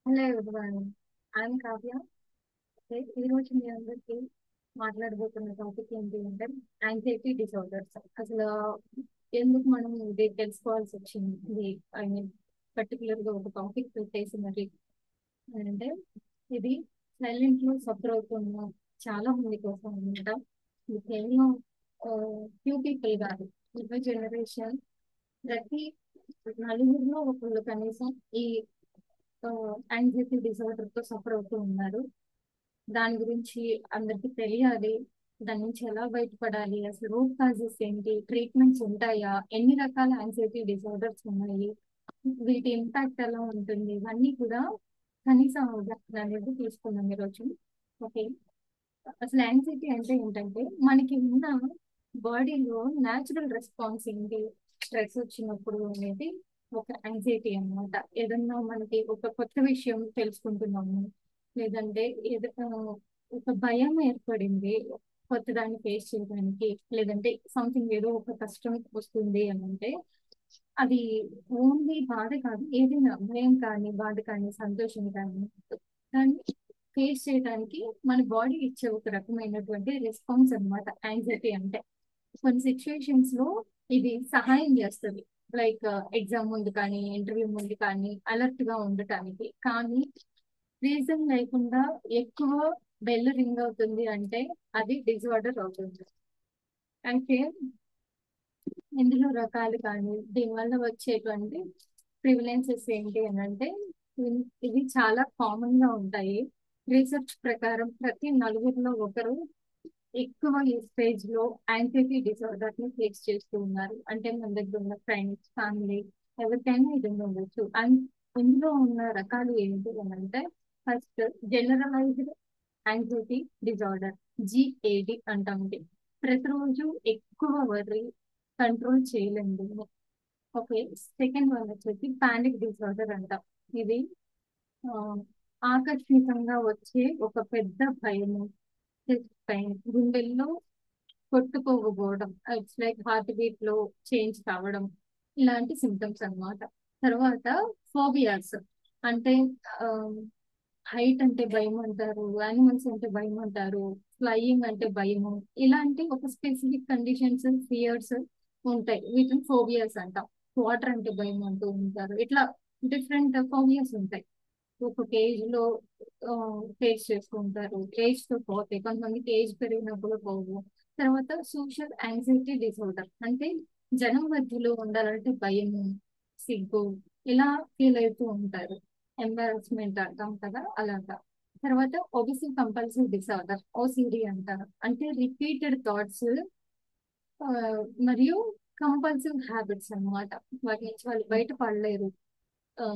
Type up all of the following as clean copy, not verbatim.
Hello everyone, I'm Kavya. ఈ రోజు మీ అందరికి మాట్లాడబోతున్న టాపిక్ ఏంటి అంటే యాంగ్జైటీ డిసార్డర్స్. అసలు ఎందుకు మనం ఇది తెలుసుకోవాల్సి వచ్చింది, ఐ మీన్ పర్టికులర్ గా ఒక టాపిక్ పెట్టేసి మరి అంటే ఇది సైలెంట్ లో సఫర్ అవుతున్న చాలా మంది కోసం అనమాట. ఇది కేవలం ఫ్యూ పీపుల్ కాదు, యువ జనరేషన్ ప్రతి నలుగురిలో ఒకళ్ళు కనీసం ఈ యాంగ్జైటీ డిసార్డర్ తో సఫర్ అవుతూ ఉన్నారు. దాని గురించి అందరికి తెలియాలి. దాని నుంచి ఎలా బయటపడాలి, అసలు రూట్ కాజెస్ ఏంటి, ట్రీట్మెంట్స్ ఉంటాయా, ఎన్ని రకాల యాంగ్జైటీ డిసార్డర్స్ ఉన్నాయి, వీటి ఇంపాక్ట్ ఎలా ఉంటుంది, ఇవన్నీ కూడా కనీసం అవగాహన అనేది తీసుకున్నాం ఈరోజు. ఓకే, అసలు యాంగ్జైటీ అంటే ఏంటంటే మనకి ఉన్న బాడీలో న్యాచురల్ రెస్పాన్స్ ఏంటి, స్ట్రెస్ వచ్చినప్పుడు అనేది ఒక యాంగ్జైటీ అన్నమాట. ఏదన్నా మనకి ఒక కొత్త విషయం తెలుసుకుంటున్నాము, లేదంటే ఒక భయం ఏర్పడింది కొత్త దాన్ని ఫేస్ చేయడానికి, లేదంటే సంథింగ్ ఏదో ఒక కష్టం వస్తుంది అని అంటే అది ఓన్లీ బాధ కాదు, ఏదైనా భయం కానీ బాధ కానీ సంతోషం కానీ దాన్ని ఫేస్ చేయడానికి మన బాడీ ఇచ్చే ఒక రకమైనటువంటి రెస్పాన్స్ అన్నమాట యాంగ్జైటీ అంటే. కొన్ని సిచ్యువేషన్స్ లో ఇది సహాయం చేస్తుంది, లైక్ ఎగ్జామ్ ముందు కానీ ఇంటర్వ్యూ ముందు కానీ అలర్ట్ గా ఉండటానికి. కానీ రీజన్ లేకుండా ఎక్కువ బెల్ రింగ్ అవుతుంది అంటే అది డిజార్డర్ అవుతుంది. అయితే ఇందులో రకాలు కానీ దీనివల్ల వచ్చేటువంటి ప్రివిలెన్సెస్ ఏంటి అని అంటే ఇవి చాలా కామన్ గా ఉంటాయి. రీసెర్చ్ ప్రకారం ప్రతి నలుగురిలో ఒకరు ఎక్కువ ఈ స్టేజ్ లో యాంగ్జైటీ డిసార్డర్ ని ఫేస్ చేస్తూ ఉన్నారు. అంటే మన దగ్గర ఉన్న ఫ్రెండ్స్, ఫ్యామిలీ, ఎవరికైనా ఇది ఉండొచ్చు. అండ్ ఇందులో ఉన్న రకాలు ఏంటి అని అంటే first generalised anxiety disorder, GAD అంటాం. ఇది ప్రతిరోజు ఎక్కువ వర్రీ, కంట్రోల్ చేయలేము. ఓకే, సెకండ్ వన్ వచ్చేసి పానిక్ డిసార్డర్ అంటాం. ఇది ఆ, ఆకస్మికంగా వచ్చే ఒక పెద్ద భయము, చెస్ట్ పెయిన్, గుండెల్లో కొట్టుకోకపోవడం, ఇట్స్ లైక్ హార్ట్ బీట్ లో చేంజ్ కావడం, ఇలాంటి సిమ్టమ్స్ అన్నమాట. తర్వాత ఫోబియాస్ అంటే హైట్ అంటే భయం అంటారు, యానిమల్స్ అంటే భయం అంటారు, ఫ్లయింగ్ అంటే భయము, ఇలాంటి ఒక స్పెసిఫిక్ కండిషన్స్, ఫియర్స్ ఉంటాయి, వీటిని ఫోబియాస్ అంటాం. వాటర్ అంటే భయం అంటూ ఉంటారు. ఇట్లా డిఫరెంట్ ఫోబియాస్ ఉంటాయి. ఒక్కొక్క ఏజ్ లో ఫేస్ చేసుకుంటారు. ఏజ్ తో పోతాయి, కొంతమందికి ఏజ్ పెరిగినప్పుడు పోవు. తర్వాత సోషల్ యాంగ్జైటీ డిసార్డర్ అంటే జనం మధ్యలో ఉండాలంటే భయము, సిగ్గు, ఇలా ఫీల్ అవుతూ ఉంటారు. ఎంబారస్మెంట్ అంటాం కదా, అలాగా. తర్వాత ఒబిసివ్ కంపల్సివ్ డిసార్డర్, ఓసిడి అంటారు. అంటే రిపీటెడ్ థాట్స్ మరియు కంపల్సివ్ హ్యాబిట్స్ అన్నమాట. వాటి నుంచి వాళ్ళు బయటపడలేరు. ఆ,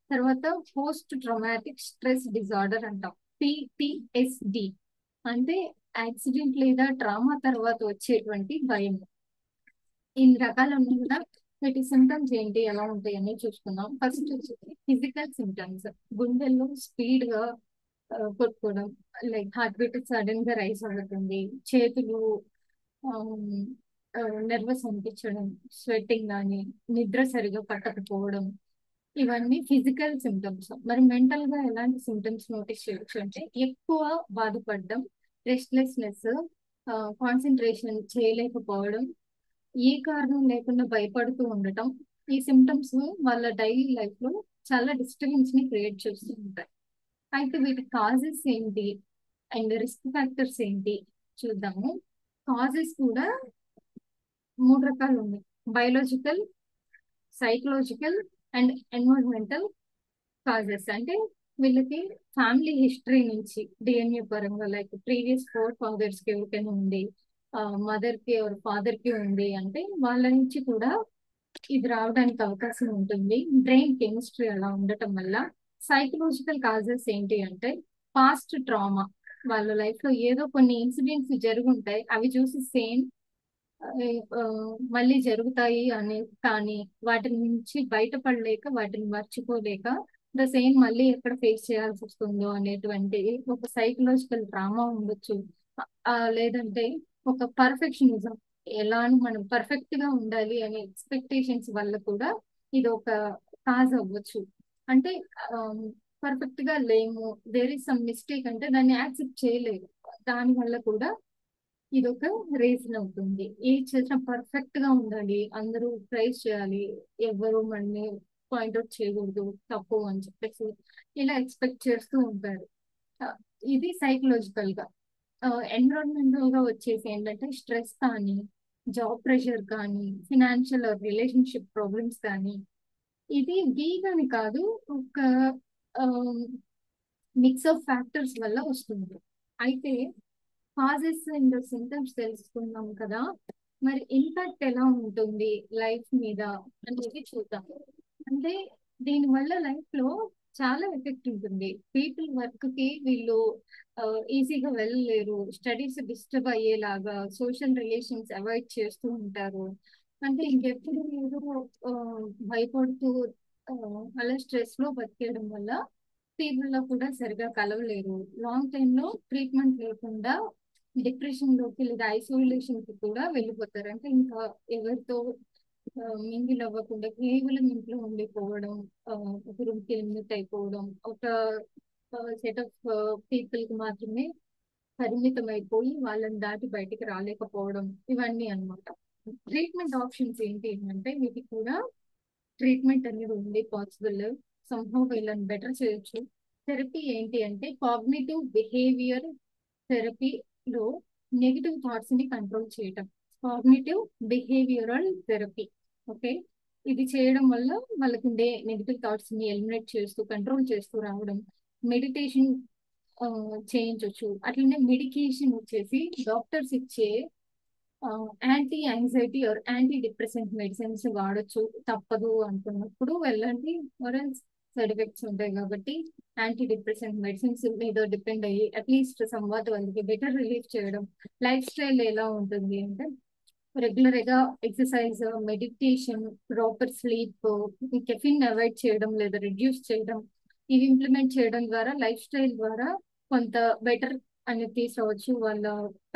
తర్వాత పోస్ట్ ట్రామాటిక్ స్ట్రెస్ డిజార్డర్ అంటాం, పిటిఎస్డి. అంటే యాక్సిడెంట్ లేదా ట్రామా తర్వాత వచ్చేటువంటి భయం. ఇన్ని రకాలు ఉన్నాయి కదా. వీటి సిమ్టమ్స్ ఏంటి, ఎలా ఉంటాయి అని చూసుకుందాం. ఫస్ట్ వచ్చేసి ఫిజికల్ సిమ్టమ్స్. గుండెల్లో స్పీడ్ గా కొట్టుకోవడం, లైక్ హార్ట్ బీట్ సడన్ గా రైస్ అవుతుంది. చేతులు నర్వస్ అనిపించడం, స్వెట్టింగ్ కానీ, నిద్ర సరిగా పట్టకపోవడం, ఇవన్నీ ఫిజికల్ సిమ్టమ్స్. మరి మెంటల్ గా ఎలాంటి సిమ్టమ్స్ నోటీస్ చేయొచ్చు అంటే ఎక్కువ బాధపడడం, రెస్ట్లెస్నెస్, కాన్సన్ట్రేషన్ చేయలేకపోవడం, ఏ కారణం లేకుండా భయపడుతూ ఉండటం. ఈ సిమ్టమ్స్ వాళ్ళ డైలీ లైఫ్ లో చాలా డిస్టర్బెన్స్ ని క్రియేట్ చేస్తూ ఉంటాయి. అయితే వీటి కాజెస్ ఏంటి అండ్ రిస్క్ ఫ్యాక్టర్స్ ఏంటి చూద్దాము. కాజెస్ కూడా మూడు రకాలు ఉన్నాయి: biological, psychological and environmental causes. అంటే వీళ్ళకి ఫ్యామిలీ హిస్టరీ నుంచి డిఎన్ఏ పరంగా, లైక్ ప్రీవియస్ ఫోర్ ఫాదర్స్ కి ఎవరికైనా ఉంది, మదర్ కి ఆర్ ఫాదర్ కి ఉంది అంటే వాళ్ళ నుంచి కూడా ఇది రావడానికి అవకాశం ఉంటుంది. బ్రెయిన్ కెమిస్ట్రీ అలా ఉండటం వల్ల. సైకలాజికల్ కాజెస్ ఏంటి అంటే పాస్ట్ ట్రామా, వాళ్ళ లైఫ్ లో ఏదో కొన్ని ఇన్సిడెంట్స్ జరుగుంటాయి, అవి చూసి సేమ్ మళ్ళీ జరుగుతాయి అని, కానీ వాటి నుంచి బయటపడలేక, వాటిని మర్చిపోలేక ద సేమ్ మళ్ళీ ఎక్కడ ఫేస్ చేయాల్సి వస్తుందో అనేటువంటి ఒక సైకలాజికల్ డ్రామా ఉండొచ్చు. లేదంటే ఒక పర్ఫెక్షనిజం, ఎలా మనం పర్ఫెక్ట్ గా ఉండాలి అనే ఎక్స్పెక్టేషన్స్ వల్ల కూడా ఇది ఒక కాజ్ అవ్వచ్చు. అంటే పర్ఫెక్ట్ గా లేము, దేర్ ఇస్ సమ్ మిస్టేక్ అంటే దాన్ని యాక్సెప్ట్ చేయలేదు. దాని వల్ల కూడా ఇదొక రీజన్ అవుతుంది. ఏది చేసినా పర్ఫెక్ట్ గా ఉండాలి, అందరూ ప్రైజ్ చేయాలి, ఎవరు మనని పాయింట్అవుట్ చేయకూడదు తప్పు అని చెప్పేసి ఇలా ఎక్స్పెక్ట్ చేస్తూ ఉంటారు. ఆ, ఇది సైకలాజికల్ గా. ఎన్విరాన్మెంటల్ గా వచ్చేసి ఏంటంటే స్ట్రెస్ కానీ, జాబ్ ప్రెషర్ కానీ, ఫినాన్షియల్ రిలేషన్షిప్ ప్రాబ్లమ్స్ కానీ, ఇది వీక్ అని కాదు, ఒక మిక్స్ ఆఫ్ ఫ్యాక్టర్స్ వల్ల వస్తుంది. అయితే కాజెస్ అండ్ సింటమ్స్ తెలుసుకున్నాం కదా, మరి ఇంపాక్ట్ ఎలా ఉంటుంది లైఫ్ మీద అనేది చూద్దాం. అంటే దీనివల్ల లైఫ్ లో చాలా ఎఫెక్ట్ ఉంటుంది. పీపుల్ వర్క్ కి వీళ్ళు ఈజీగా వెళ్ళలేరు, స్టడీస్ డిస్టర్బ్ అయ్యేలాగా, సోషల్ రిలేషన్స్ అవాయిడ్ చేస్తూ ఉంటారు. అంటే ఇంకెప్పుడు ఏదో ఆ, భయపడుతూ ఆ, అలా స్ట్రెస్ లో బతికేయడం వల్ల పీపుల్ లో కూడా సరిగా కలవలేరు. లాంగ్ టైమ్ లో ట్రీట్మెంట్ లేకుండా డిప్రెషన్ లోకి లేదా ఐసోలేషన్ కి కూడా వెళ్ళిపోతారు. అంటే ఇంకా ఎవరితో మింగిల్ అవ్వకుండా కేవలం ఇంట్లో ఉండిపోవడం, ఒక రూమ్ కి లిమిట్ అయిపోవడం, ఒక సెట్ ఆఫ్ పీపుల్ కి మాత్రమే పరిమితం అయిపోయి వాళ్ళని దాటి బయటికి రాలేకపోవడం, ఇవన్నీ అన్నమాట. ట్రీట్మెంట్ ఆప్షన్స్ ఏంటి అంటే వీటికి కూడా ట్రీట్మెంట్ అనేది ఉంది పాసిబుల్. సంహౌ వీళ్ళని బెటర్ చేయొచ్చు. థెరపీ ఏంటి అంటే కాగ్నిటివ్ బిహేవియర్ థెరపీలో నెగిటివ్ థాట్స్ ని కంట్రోల్ చేయటం, కాగ్నిటివ్ బిహేవియరల్ థెరపీ. ఓకే, ఇది చేయడం వల్ల వాళ్ళకి ఉండే నెగిటివ్ థాట్స్ ని ఎలిమినేట్ చేస్తూ కంట్రోల్ చేస్తూ రావడం. మెడిటేషన్ చేయించవచ్చు. అట్లనే మెడికేషన్ వచ్చేసి డాక్టర్స్ ఇచ్చే anti anxiety are anti depressant medicines వాడొచ్చు. తప్పదు అనుకున్నప్పుడు వెళ్ళండి, సైడ్ ఎఫెక్ట్స్ ఉంటాయి కాబట్టి యాంటీ డిప్రెసెంట్ మెడిసిన్స్ మీద డిపెండ్ అయ్యి అట్లీస్ట్ సంవాట్ వాళ్ళకి బెటర్ రిలీఫ్ చేయడం. లైఫ్ స్టైల్ ఎలా ఉంటుంది అంటే రెగ్యులర్ గా exercise, meditation, proper sleep, caffeine avoid చేయడం లేదా రిడ్యూస్ చేయడం, ఇవి ఇంప్లిమెంట్ చేయడం ద్వారా లైఫ్ స్టైల్ ద్వారా కొంత బెటర్ అనేది తీసుకురావచ్చు వాళ్ళ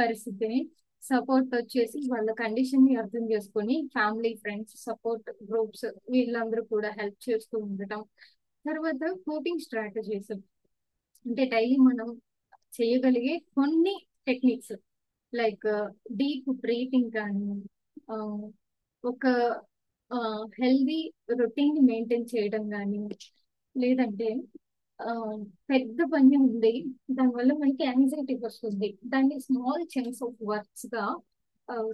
పరిస్థితిని. సపోర్ట్ వచ్చేసి వాళ్ళ కండిషన్ ని అర్థం చేసుకొని ఫ్యామిలీ, ఫ్రెండ్స్, సపోర్ట్ గ్రూప్స్ వీళ్ళందరూ కూడా హెల్ప్ చేస్తూ ఉండటం. తర్వాత కోపింగ్ స్ట్రాటజీస్ అంటే డైలీ మనం చేయగలిగే కొన్ని టెక్నిక్స్ లైక్ డీప్ బ్రీతింగ్ కానీ, ఆ, ఒక హెల్దీ రొటీన్ మెయింటైన్ చేయడం కానీ, లేదంటే ఆ, పెద్ద పని ఉంది దానివల్ల మనకి యాంగ్జైటీ వస్తుంది, దాన్ని స్మాల్ చంక్స్ ఆఫ్ వర్క్స్ గా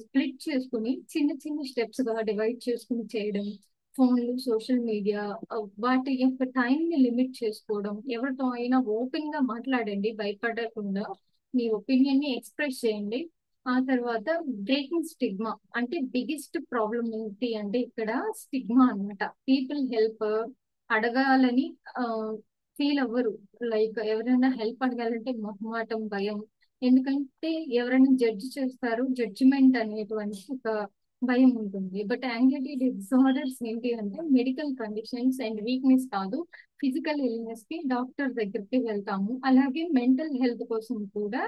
స్ప్లిట్ చేసుకుని చిన్న చిన్న స్టెప్స్ గా డివైడ్ చేసుకుని చేయడం. ఫోన్లు, సోషల్ మీడియా, వాటి యొక్క టైం ని లిమిట్ చేసుకోవడం. ఎవరితో అయినా ఓపెన్ గా మాట్లాడండి, భయపడకుండా మీ ఒపీనియన్ ని ఎక్స్ప్రెస్ చేయండి. ఆ తర్వాత బ్రేకింగ్ స్టిగ్మా. అంటే బిగ్గెస్ట్ ప్రాబ్లం ఏంటి అంటే ఇక్కడ స్టిగ్మా అన్నమాట. పీపుల్ హెల్ప్ అడగాలని ఫీల్ అవ్వరు. లైక్ ఎవరైనా హెల్ప్ అడగాలంటే మొహమాటం, భయం. ఎందుకంటే ఎవరైనా జడ్జి చేస్తారు, జడ్జిమెంట్ అనేటువంటి ఒక భయం ఉంటుంది. బట్ యాంగ్జైటీ డిసార్డర్స్ ఏంటి అంటే మెడికల్ కండిషన్స్ అండ్ వీక్నెస్ కాదు, ఫిజికల్ ఇల్నెస్ కి డాక్టర్ దగ్గరికి వెళ్తాము. అలాగే మెంటల్ హెల్త్ కోసం కూడా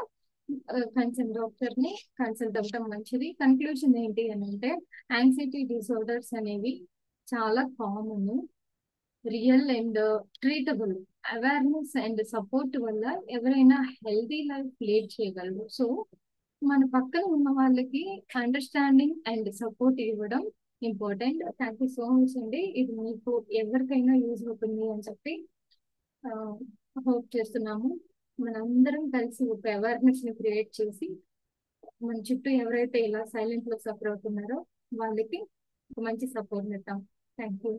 కన్సల్ట్ డాక్టర్ ని కన్సల్ట్ అవ్వడం మంచిది. కన్క్లూషన్ ఏంటి అని అంటే యాంగ్జైటీ డిసార్డర్స్ అనేవి చాలా common, real and treatable. Awareness and support వల్ల ఎవరైనా హెల్తీ లైఫ్ లీడ్ చేయగలరు. సో మన పక్కన ఉన్న వాళ్ళకి అండర్స్టాండింగ్ అండ్ సపోర్ట్ ఇవ్వడం important. Thank you so much అండి. ఇది మీకు ఎవరికైనా యూజ్ అవుతుంది అని చెప్పి హోప్ చేస్తున్నాము. మనందరం కలిసి ఒక అవేర్నెస్ ని క్రియేట్ చేసి మన చుట్టూ ఎవరైతే ఇలా సైలెంట్ లో సఫర్ అవుతున్నారో వాళ్ళకి ఒక మంచి సపోర్ట్ ఇద్దాం. Thank you.